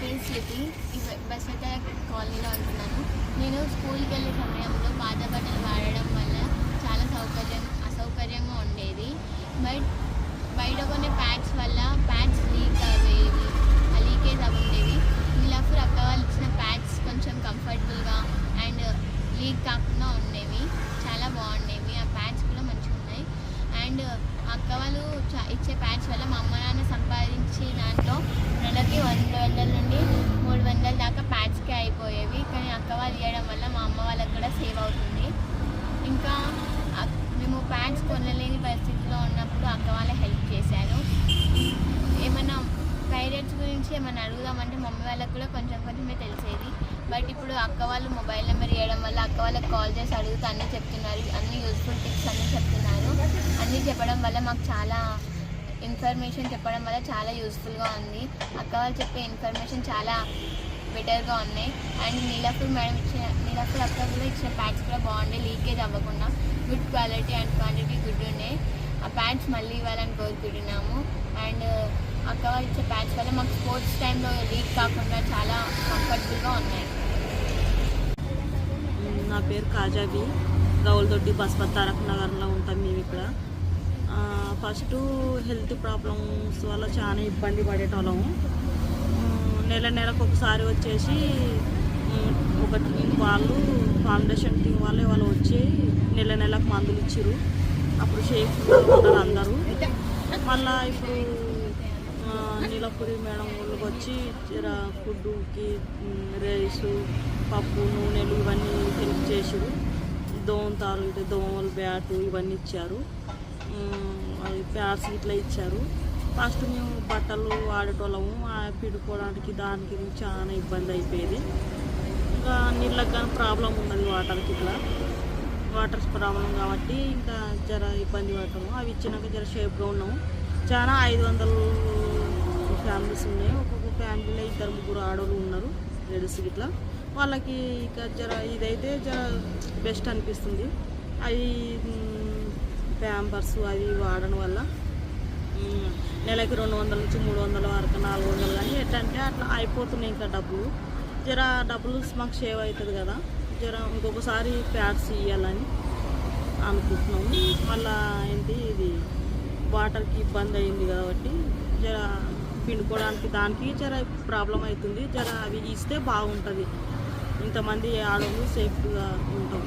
పేరు శృతి. ఈ బసట కాలనీలో ఉంటున్నాను. నేను స్కూల్కి వెళ్ళే సమయంలో పాత బట్టలు వాడడం వల్ల చాలా అసౌకర్యంగా ఉండేది. బయట కొనే ప్యాడ్స్ వల్ల ప్యాడ్స్ లీక్ అయ్యేవి, లీకేజ్ ఉండేవి. వీళ్ళప్పుడు అక్క వాళ్ళు ఇచ్చిన ప్యాడ్స్ కొంచెం కంఫర్టబుల్గా అండ్ లీక్ కాకుండా ఉండేవి, చాలా బాగుండేవి. ఆ ప్యాడ్స్ కూడా మంచిగా ఉన్నాయి. అండ్ అక్క వాళ్ళు ఇచ్చే ప్యాడ్స్ వల్ల మా అమ్మ నాన్న సంపాదించి దాంట్లో నెలకి 200 నుండి 300 దాకా ప్యాడ్స్కే అయిపోయేవి. కానీ అక్క వాళ్ళు ఇవ్వడం వల్ల మా అమ్మ వాళ్ళకి కూడా సేవ్ అవుతుంది. ఇంకా మేము ప్యాడ్స్ కొనలేని పరిస్థితిలో ఉన్నప్పుడు అక్క వాళ్ళే హెల్ప్ చేశారు. ఏమైనా పైరేట్స్ గురించి ఏమైనా అడుగుదామంటే మమ్మీ వాళ్ళకి కూడా కొంచెమే తెలిసేది. బట్ ఇప్పుడు అక్క వాళ్ళు మొబైల్ నెంబర్ ఇవ్వడం వల్ల అక్క వాళ్ళకి కాల్ చేసి అడుగుతూ అన్నీ చెప్తున్నారు, అన్ని యూస్ఫుల్ టిప్స్ అన్నీ చెప్తున్నారు. అన్నీ చెప్పడం వల్ల మాకు చాలా ఇన్ఫర్మేషన్ చెప్పడం వల్ల చాలా యూస్ఫుల్గా ఉంది. అక్క వాళ్ళు చెప్పే ఇన్ఫర్మేషన్ చాలా బెటర్గా ఉన్నాయి. అండ్ నీలఫర్ అక్క కూడా ఇచ్చిన ప్యాడ్స్ కూడా బాగుండే, లీకేజ్ అవ్వకుండా good quality and quantity good ఉండే. ఆ ప్యాడ్స్ మళ్ళీ ఇవ్వాలని కోరుకుంటున్నాము. అండ్ అక్క వాళ్ళు ఇచ్చే ప్యాడ్స్ వల్ల మాకు స్పోర్ట్స్ టైంలో లీక్ కాకుండా చాలా కంఫర్టబుల్గా ఉన్నాయి. నా పేరు కాజాబీ. గౌల్దొడ్డి బస్పత్ తారక్ నగర్లో ఉంటాం మేము ఇక్కడ. ఫస్ట్ హెల్త్ ప్రాబ్లమ్స్ వల్ల చాలా ఇబ్బంది పడేటోళ్ళము. నెలకు ఒకసారి వచ్చేసి ఒక టీం వాళ్ళు ఫౌండేషన్ టీం వాళ్ళు వచ్చి నెలకు మందులు ఇచ్చారు. అప్పుడు షేక్గా ఉంటారు అందరూ. మళ్ళీ ఇప్పుడు నీలపురి మేడం వాళ్ళకి వచ్చి ఫుడ్కి రైసు, పప్పు, నూనెలు ఇవన్నీ హెల్ప్ చేసారు. దోమలు బ్యాటు ఇవన్నీ ఇచ్చారు. అది ప్యాడ్స్ ఇట్లా ఇచ్చారు. ఫస్ట్ మేము బట్టలు వాడేటోళ్ళము, పిడుకోవడానికి దానికి చాలా ఇబ్బంది అయిపోయేది. ఇంకా నీళ్ళకి కానీ ప్రాబ్లం ఉన్నది, వాటర్ ప్రాబ్లం కాబట్టి ఇంకా జర ఇబ్బంది పడటము. అవి ఇచ్చినాక జర షేప్గా ఉన్నాము. చాలా 500 ఫ్యామిలీస్ ఉన్నాయి. ఒక్కొక్క ఫ్యామిలీలో 2-3 ఆడవాళ్ళు ఉన్నారు, లేడీస్ ఇట్లా. వాళ్ళకి ఇక జర ఇదైతే జర బెస్ట్ అనిపిస్తుంది. అవి ప్యాంపర్స్ అవి వాడడం వల్ల నెలకి 200 నుంచి 300 వరకు 400 కానీ ఎట్లంటే అట్లా అయిపోతున్నాయి. ఇంకా డబ్బులు మాకు సేవ్ అవుతుంది కదా. ఇంకొకసారి ప్యాడ్స్ ఇవ్వాలని అనుకుంటున్నాము. మళ్ళీ ఇది వాటర్కి ఇబ్బంది అయింది కాబట్టి పిండుకోవడానికి దానికి ప్రాబ్లం అవుతుంది. అవి ఇస్తే బాగుంటుంది. ఇంతమంది ఆడవాళ్ళు సేఫ్గా ఉంటాం.